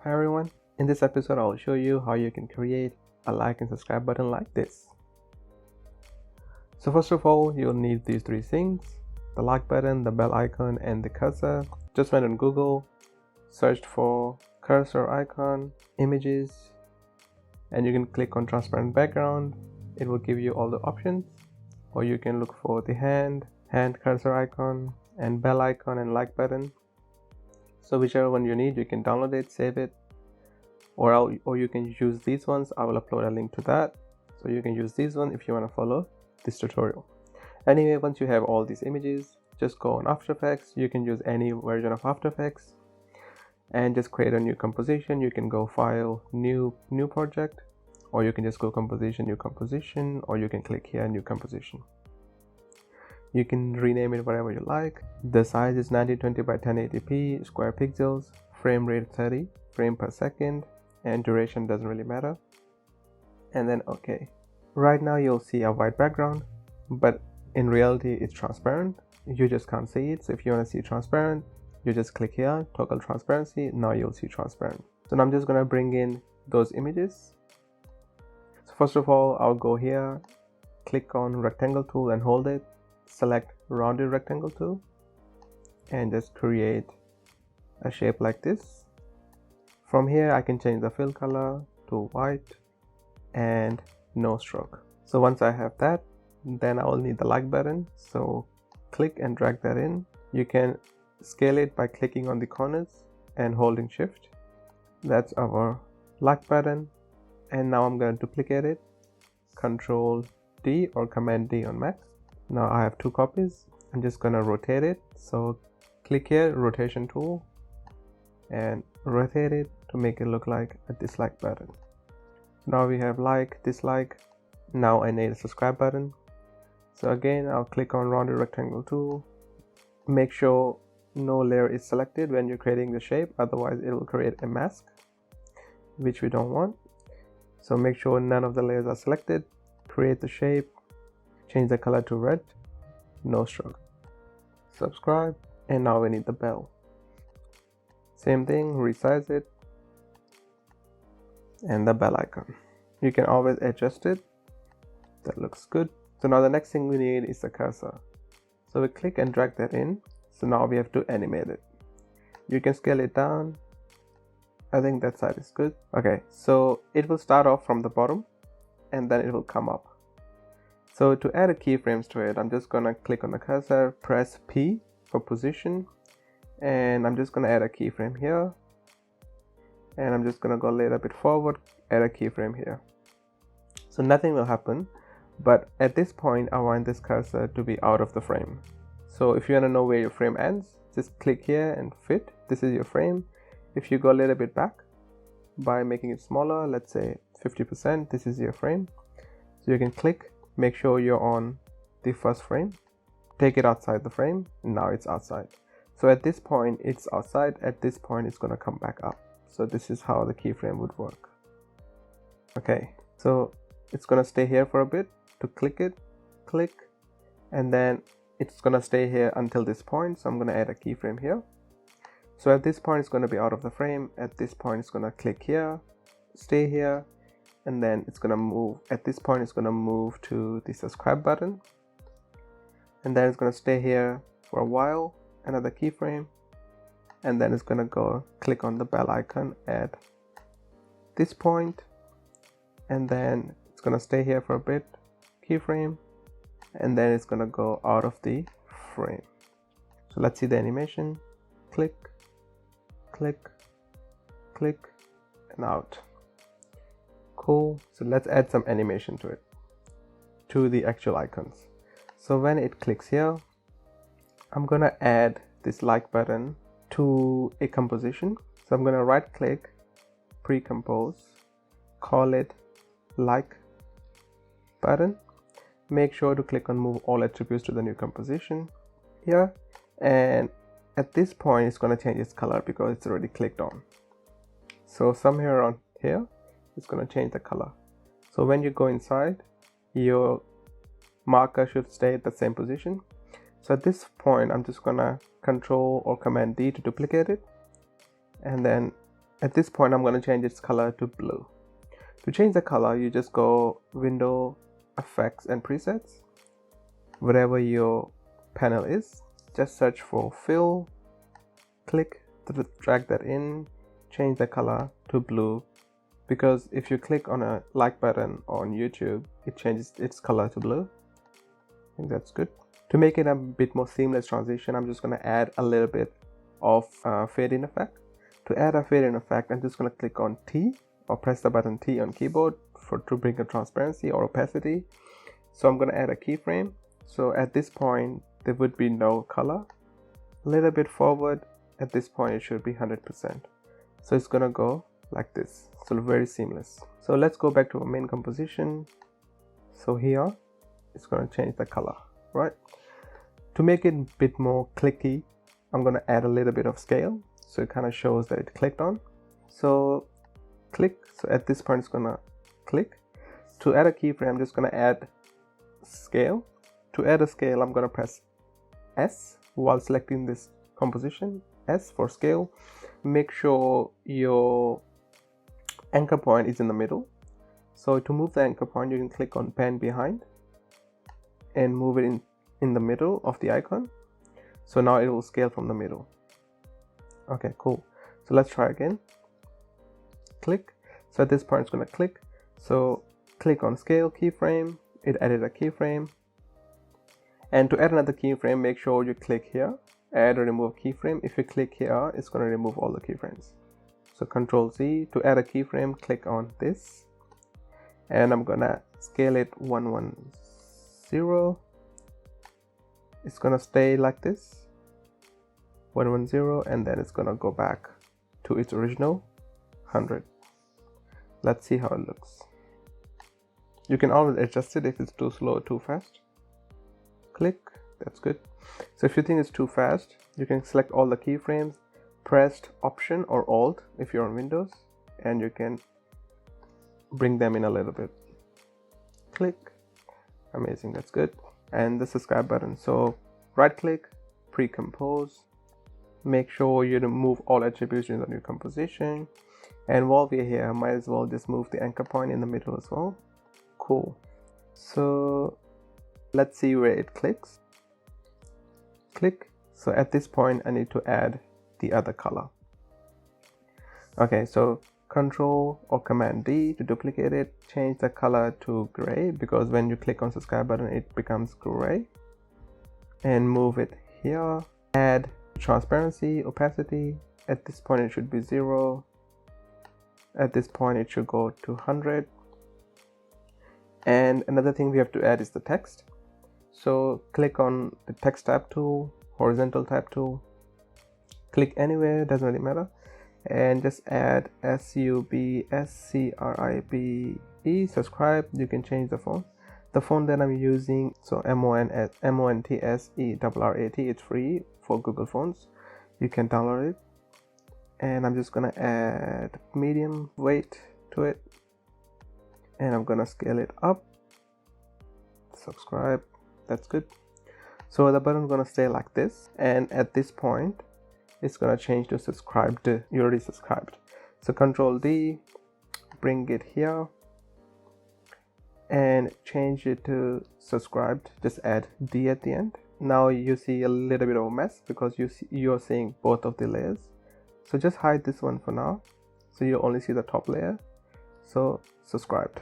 Hi everyone, in this episode I will show you how you can create a like and subscribe button like this. So first of all, you'll need these three things: the like button, the bell icon, and the cursor. Just went on Google, searched for cursor icon, images, and you can click on transparent background. It will give you all the options, or you can look for the hand cursor icon, and bell icon and like button. So whichever one you need, you can download it, save it, or you can use these ones. I will upload a link to that, so you can use these ones if you want to follow this tutorial. Anyway, once you have all these images, just go on After Effects. You can use any version of After Effects and just create a new composition. You can go File, New Project, or you can just go Composition, New Composition, or you can click here, New Composition. You can rename it whatever you like. The size is 1920 by 1080p, square pixels, frame rate 30 frame per second, and duration doesn't really matter. And then OK. Right now you'll see a white background, but in reality it's transparent. You just can't see it. So if you want to see transparent, you just click here, toggle transparency. Now you'll see transparent. So now I'm just gonna bring in those images. So first of all, I'll go here, click on rectangle tool and hold it, select rounded rectangle tool, and just create a shape like this. From here I can change the fill color to white and no stroke. So once I have that, then I will need the like button. So click and drag that in. You can scale it by clicking on the corners and holding shift. That's our like button. And now I'm going to duplicate it, Control D or Command D on Mac. Now I have two copies. I'm just going to rotate it. So click here, rotation tool, and rotate it to make it look like a dislike button. Now we have like, dislike. Now I need a subscribe button. So again, I'll click on rounded rectangle tool. Make sure no layer is selected when you're creating the shape, otherwise it will create a mask, which we don't want. So make sure none of the layers are selected. Create the shape, change the color to red, no stroke. Subscribe, and now we need the bell. Same thing, resize it, and the bell icon. You can always adjust it. That looks good. So now the next thing we need is the cursor. So we click and drag that in. So now we have to animate it. You can scale it down. I think that side is good. Okay, so it will start off from the bottom and then it will come up. So to add a keyframes to it, I'm just gonna click on the cursor, press P for position, and I'm just gonna add a keyframe here. And I'm just gonna go a little bit forward, add a keyframe here. So nothing will happen, but at this point I want this cursor to be out of the frame. So if you want to know where your frame ends, just click here and fit. This is your frame. If you go a little bit back by making it smaller, let's say 50%, this is your frame. So you can click, make sure you're on the first frame, take it outside the frame, and now it's outside. So at this point it's outside, at this point it's going to come back up. So this is how the keyframe would work. Okay, so it's going to stay here for a bit. To click it, click, and then it's going to stay here until this point. So I'm going to add a keyframe here. So at this point it's going to be out of the frame. At this point it's going to click here, stay here, and then it's going to move. At this point it's going to move to the subscribe button, and then it's going to stay here for a while, another keyframe, and then it's going to go click on the bell icon at this point, and then it's going to stay here for a bit, keyframe, and then it's going to go out of the frame. So let's see the animation. Click, click, click, and out. Cool. So let's add some animation to it, to the actual icons. So when it clicks here, I'm going to add this like button to a composition. So I'm going to right click, pre-compose, call it like button. Make sure to click on move all attributes to the new composition here, and at this point it's going to change its color because it's already clicked on. So somewhere around here it's going to change the color. So when you go inside, your marker should stay at the same position. So at this point I'm just gonna Control or Command D to duplicate it, and then At this point, I'm going to change its color to blue. To change the color, you just go Window, Effects and Presets. Wherever your panel is, just search for Fill, click, drag that in, change the color to blue, because if you click on a like button on YouTube, it changes its color to blue. I think that's good. To make it a bit more seamless transition, I'm just going to add a little bit of fade in effect. To add a fade in effect, I'm just going to click on T or press the button T on keyboard to bring a transparency or opacity. So I'm going to add a keyframe. So at this point, there would be no color. A little bit forward, at this point, it should be 100%. So it's going to go like this. So very seamless. So let's go back to our main composition. So here, it's going to change the color, right? To make it a bit more clicky, I'm going to add a little bit of scale. So it kind of shows that it clicked on. So click. So at this point, it's going to click. To add a keyframe, I'm just going to add scale. To add a scale, I'm going to press S while selecting this composition. S for scale. Make sure your anchor point is in the middle. So to move the anchor point, you can click on pan behind and move it in the middle of the icon. So now it will scale from the middle. Okay, cool. So let's try again. Click. So at this point, it's going to click. So click on scale keyframe. It added a keyframe. And to add another keyframe, make sure you click here, add or remove keyframe. If you click here, it's going to remove all the keyframes. So Control Z. To add a keyframe, click on this. And I'm going to scale it 110. It's going to stay like this. 110, and then it's going to go back to its original 100. Let's see how it looks. You can always adjust it if it's too slow or too fast. Click. That's good. So if you think it's too fast, you can select all the keyframes, press Option or Alt if you're on Windows, and you can bring them in a little bit. Click. Amazing. That's good. And the subscribe button. So right click, pre-compose. Make sure you remove all attributions on your composition. And while we're here, might as well just move the anchor point in the middle as well. Cool. So let's see where it clicks. Click. So at this point, I need to add the other color. Okay, so Control or Command D to duplicate it. Change the color to gray, because when you click on subscribe button, it becomes gray. And move it here. Add transparency, opacity. At this point, it should be 0. At this point, it should go to 100. And another thing we have to add is the text. So click on the text tab tool, horizontal tab tool. Click anywhere, doesn't really matter. And just add SUBSCRIBE, subscribe. You can change the font. The font that I'm using, so MONTSERRAT, it's free for Google Fonts. You can download it. And I'm just gonna add medium weight to it. And I'm gonna scale it up. Subscribe. That's good. So the button's gonna stay like this. And at this point, it's gonna change to subscribed. You already subscribed. So Control D, bring it here, and change it to subscribed. Just add D at the end. Now you see a little bit of a mess because you're seeing both of the layers. So just hide this one for now. So you only see the top layer. So subscribed.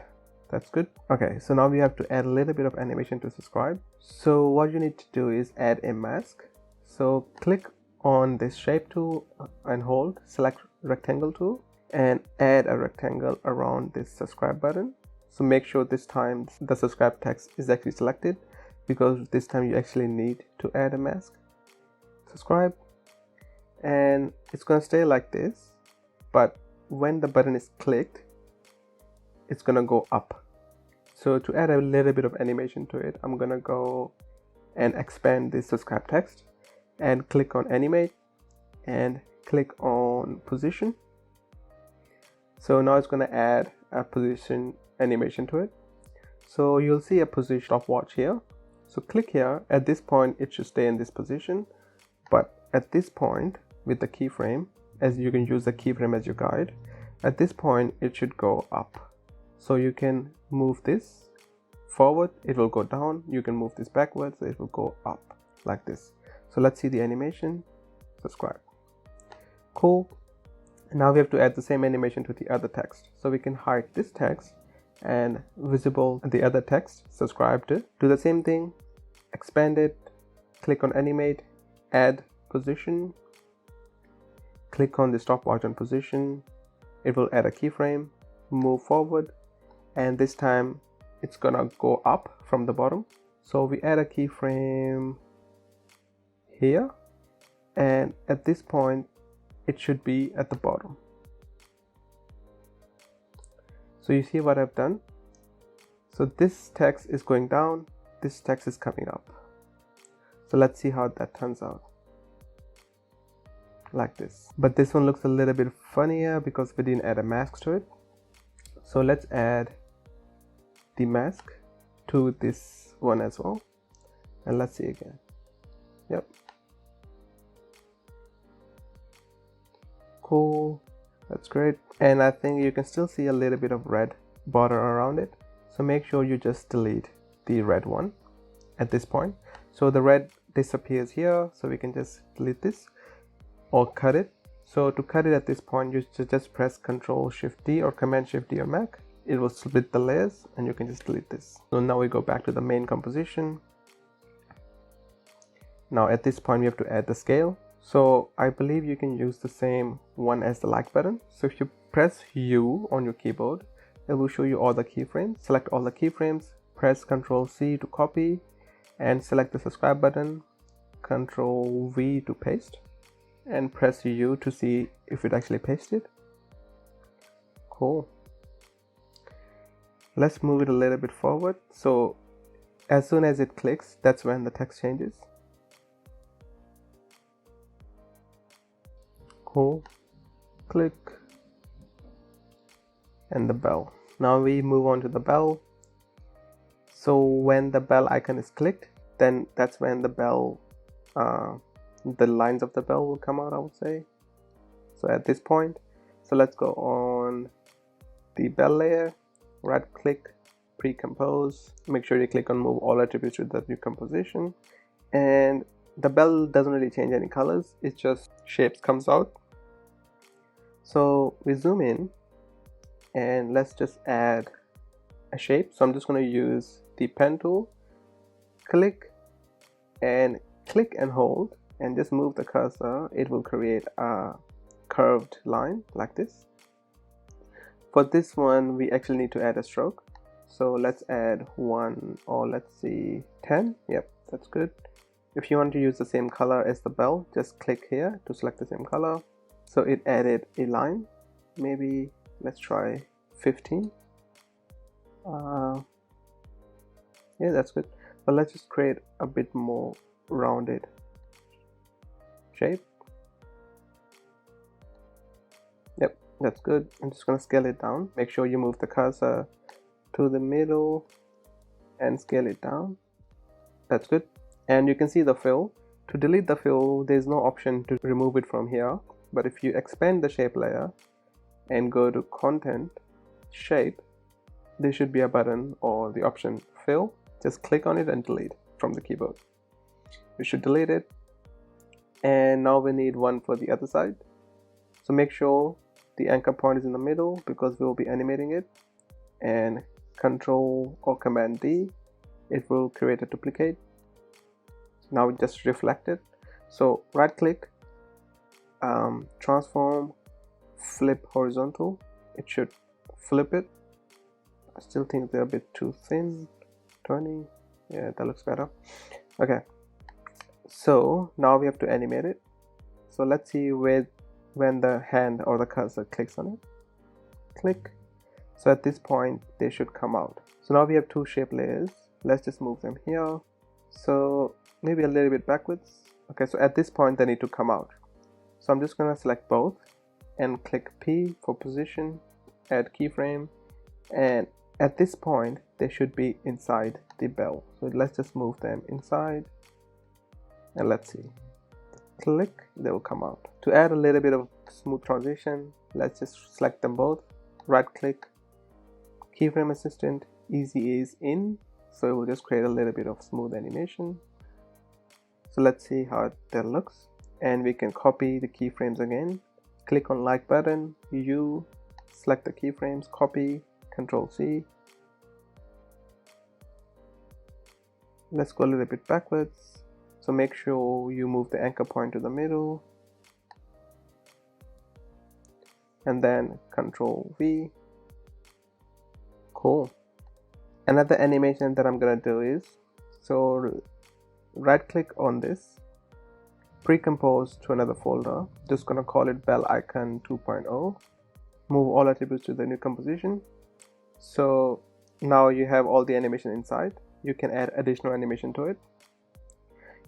That's good. Okay, so now we have to add a little bit of animation to subscribe. So what you need to do is add a mask. So click on this shape tool and hold, select rectangle tool, and add a rectangle around this subscribe button. So make sure this time the subscribe text is actually selected, because this time you actually need to add a mask. Subscribe. And it's going to stay like this, but when the button is clicked, it's going to go up. So to add a little bit of animation to it, I'm going to go and expand this subscribe text and click on animate and click on position. So now it's going to add a position animation to it. So you'll see a position stopwatch here. So click here. At this point, it should stay in this position, but at this point with the keyframe, as you can use the keyframe as your guide. At this point it should go up, so you can move this forward, it will go down. You can move this backwards, it will go up like this. So let's see the animation. Subscribe. Cool. Now we have to add the same animation to the other text. So we can hide this text and visible the other text. Subscribe to. Do the same thing. Expand it. Click on animate. Add position. Click on the stopwatch on position. It will add a keyframe. Move forward. And this time it's gonna go up from the bottom. So we add a keyframe here. And at this point it should be at the bottom. So you see what I've done? So this text is going down, this text is coming up. So let's see how that turns out. Like this. But this one looks a little bit funnier because we didn't add a mask to it. So let's add the mask to this one as well. And let's see again. Yep. Cool, that's great. And I think you can still see a little bit of red border around it, so make sure you just delete the red one at this point. So the red disappears here, so we can just delete this or cut it. So to cut it at this point, you just press Ctrl Shift D or Command Shift D on Mac. It will split the layers and you can just delete this. So now we go back to the main composition. Now at this point we have to add the scale. So I believe you can use the same one as the like button. So if you press U on your keyboard, it will show you all the keyframes. Select all the keyframes, press Ctrl C to copy, and select the subscribe button, Ctrl V to paste, and press U to see if it actually pasted. Cool. Let's move it a little bit forward. So as soon as it clicks, that's when the text changes. Cool. Click. And the bell. Now we move on to the bell. So when the bell icon is clicked, then that's when the bell, the lines of the bell will come out, I would say. So at this point, so let's go on the bell layer, right click, pre-compose, make sure you click on move all attributes with the new composition, and the bell doesn't really change any colors, it's just shapes comes out. So we zoom in and let's just add a shape. So I'm just going to use the pen tool, click and hold and just move the cursor. It will create a curved line like this. For this one we actually need to add a stroke, so let's add 1 or let's see 10. Yep, that's good. If you want to use the same color as the bell, just click here to select the same color. So it added a line. Maybe let's try 15. Yeah, that's good. But let's just create a bit more rounded shape. Yep, that's good. I'm just gonna scale it down. Make sure you move the cursor to the middle and scale it down. That's good. And you can see the fill. To delete the fill, there's no option to remove it from here. But if you expand the shape layer and go to content, shape, there should be a button or the option fill. Just click on it and delete from the keyboard. You should delete it. And now we need one for the other side. So make sure the anchor point is in the middle because we will be animating it. And Control or Command D, it will create a duplicate. Now just reflect it. So right click, transform, flip horizontal. It should flip it. I still think they're a bit too thin. 20. Yeah, that looks better. Okay. So now we have to animate it. So let's see when the hand or the cursor clicks on it. Click. So at this point they should come out. So now we have two shape layers. Let's just move them here. So maybe a little bit backwards. Okay, so at this point they need to come out. So I'm just gonna select both and click P for position, add keyframe, and at this point they should be inside the bell. So let's just move them inside and let's see. click, they will come out. To add a little bit of smooth transition, let's just select them both, right click, keyframe assistant, easy ease in, so it will just create a little bit of smooth animation. So let's see how that looks, and we can copy the keyframes again. Click on like button, U, select the keyframes, copy, Control C. Let's go a little bit backwards. So make sure you move the anchor point to the middle, and then Control V. Cool. Another animation that I'm gonna do is, so right click on this, pre-compose to another folder, just gonna call it bell icon 2.0, move all attributes to the new composition. So now you have all the animation inside. You can add additional animation to it.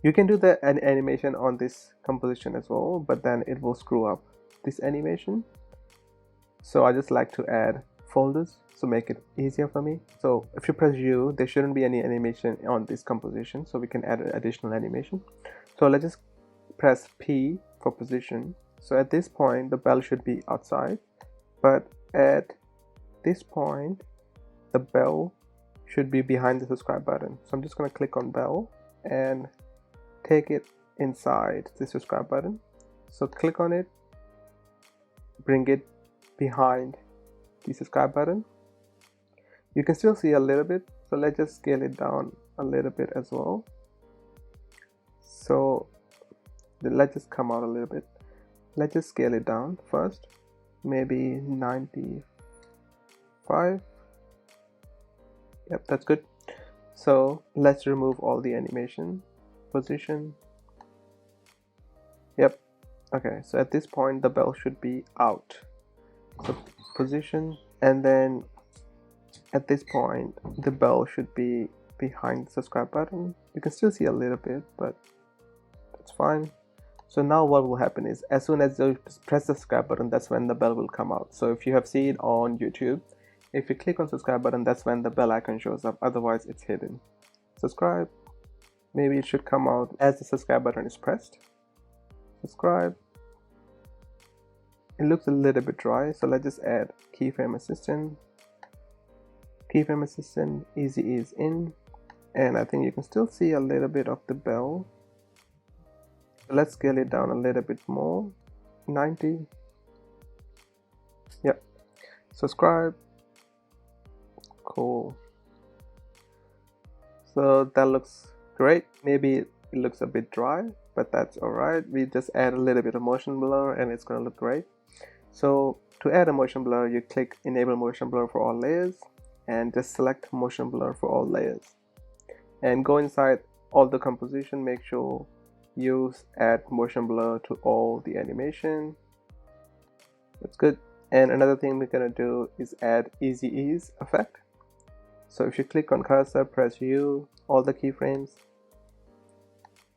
You can do the animation on this composition as well, but then it will screw up this animation. So I just like to add folders, so make it easier for me. So if you press U, there shouldn't be any animation on this composition, so we can add an additional animation. So let's just press P for position. So at this point the bell should be outside, but at this point the bell should be behind the subscribe button. So I'm just going to click on bell and take it inside the subscribe button. So click on it, bring it behind the subscribe button. You can still see a little bit, so let's just scale it down a little bit as well. So let's just come out a little bit. Let's just scale it down first, maybe 95. Yep, that's good. So let's remove all the animation. Position. Yep. Okay, so at this point the bell should be out. So position, and then at this point the bell should be behind the subscribe button. You can still see a little bit, but that's fine. So now what will happen is, as soon as you press the subscribe button, that's when the bell will come out. So if you have seen it on YouTube, if you click on subscribe button, that's when the bell icon shows up, otherwise it's hidden. Subscribe, maybe it should come out as the subscribe button is pressed. Subscribe. It looks a little bit dry, so let's just add keyframe assistant. Keyframe assistant, easy ease in, and I think you can still see a little bit of the bell. Let's scale it down a little bit more, 90. Yep. Subscribe. Cool. So that looks great. Maybe it looks a bit dry, but that's alright. We just add a little bit of motion blur and it's gonna look great. So to add a motion blur, you click enable motion blur for all layers and just select motion blur for all layers, and go inside all the composition, make sure you add motion blur to all the animation. That's good. And another thing we're gonna do is add easy ease effect. So if you click on cursor, press U, all the keyframes,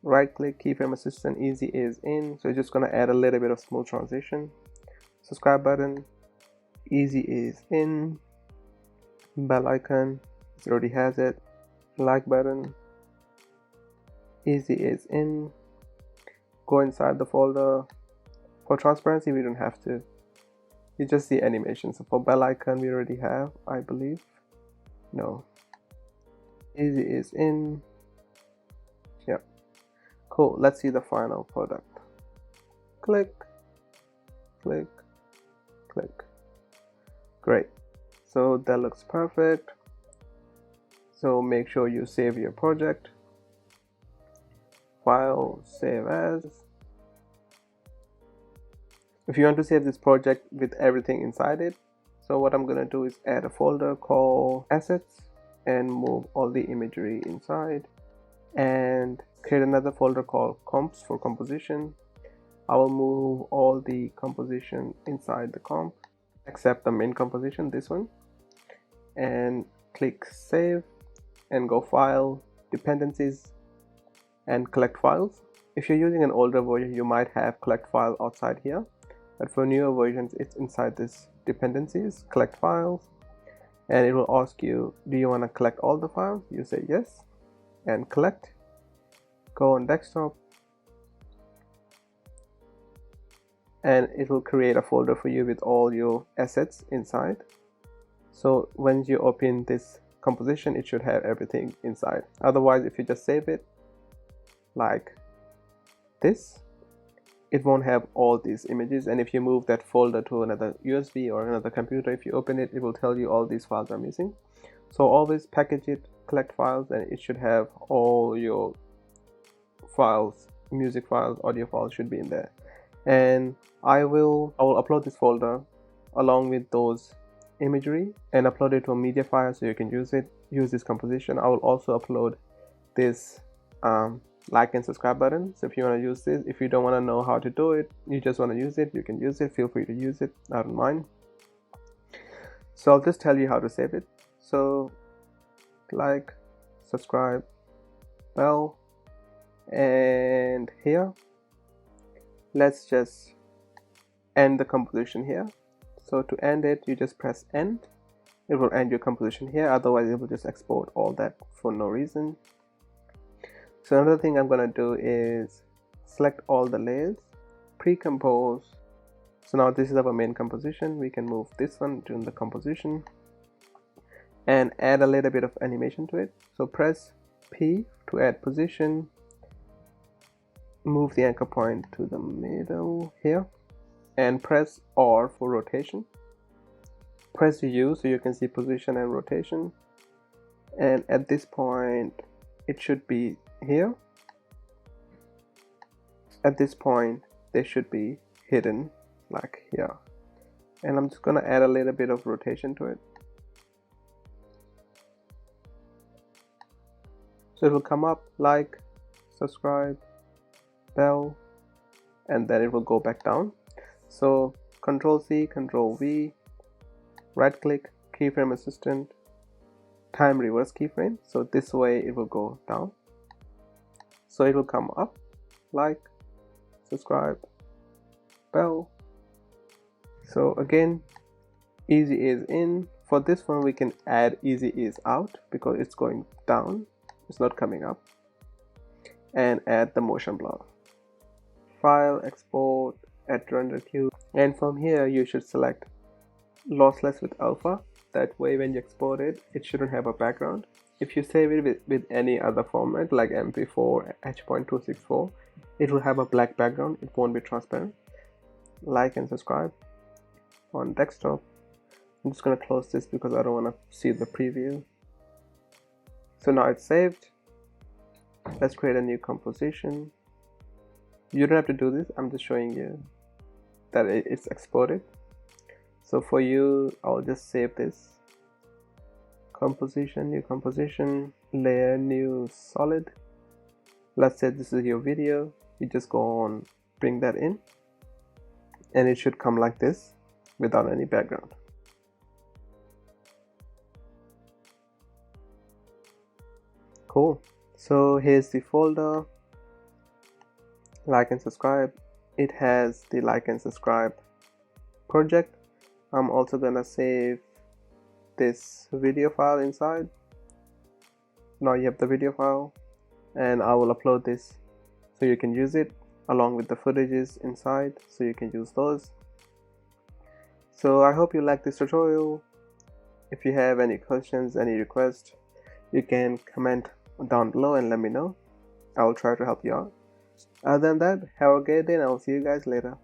right click, keyframe assistant, easy ease in. So you're just gonna add a little bit of smooth transition. Subscribe button, easy ease in, bell icon, it already has it, like button, easy ease in. Go inside the folder. For transparency, we don't have to. You just see animation. So for bell icon, we already have, I believe. No. Easy is in. Yep. Cool. Let's see the final product. Click, click, click. Great. So that looks perfect. So make sure you save your project. File, save as. If you want to save this project with everything inside it, so what I'm gonna do is add a folder called assets and move all the imagery inside, and create another folder called comps for composition. I will move all the composition inside the comp except the main composition, this one, and click save and go file, dependencies, and collect files. If you're using an older version, you might have collect file outside here, but for newer versions it's inside this dependencies, collect files, and it will ask you, do you want to collect all the files? You say yes and collect. Go on desktop, and it will create a folder for you with all your assets inside. So when you open this composition, it should have everything inside. Otherwise, if you just save it like this, it won't have all these images. And if you move that folder to another USB or another computer, if you open it, it will tell you all these files are missing. So always package it, collect files, and it should have all your files, music files, audio files should be in there. And I will upload this folder along with those imagery and upload it to a media file so you can use this composition. I will also upload this like and subscribe button. So if you want to use this, if you don't want to know how to do it, you just want to use it, you can use it. Feel free to use it, I don't mind. So I'll just tell you how to save it. So like, subscribe, bell, and here let's just end the composition here. So to end it, you just press end. It will end your composition here, otherwise it will just export all that for no reason. So another thing I'm going to do is select all the layers, pre-compose. So now this is our main composition. We can move this one to the composition and add a little bit of animation to it. So press P to add position, move the anchor point to the middle here, and press R for rotation. Press U so you can see position and rotation, and at this point it should be here. At this point they should be hidden like here, and I'm just gonna add a little bit of rotation to it. So it will come up, like, subscribe, bell, and then it will go back down. So Control C, Control V, right click, keyframe assistant, time reverse keyframe. So this way it will go down. So it will come up, like, subscribe, bell. So again, easy ease in. For this one we can add easy ease out because it's going down, it's not coming up, and add the motion blur. File, export, add to render queue, and from here you should select lossless with alpha. That way when you export it, it shouldn't have a background. If you save it with any other format like MP4, H.264, it will have a black background, it won't be transparent. Like and subscribe on desktop. I'm just going to close this because I don't want to see the preview. So now it's saved. Let's create a new composition. You don't have to do this, I'm just showing you that it's exported. So for you, I'll just save this. Composition, new composition, layer, new solid. Let's say this is your video. You just go on, bring that in, and it should come like this without any background. Cool. So here's the folder, like and subscribe. It has the like and subscribe project. I'm also gonna save this video file inside. Now you have the video file, and I will upload this so you can use it along with the footages inside, so you can use those. So I hope you like this tutorial. If you have any questions, any requests, you can comment down below and let me know. I will try to help you out. Other than that, have a great day and I will see you guys later.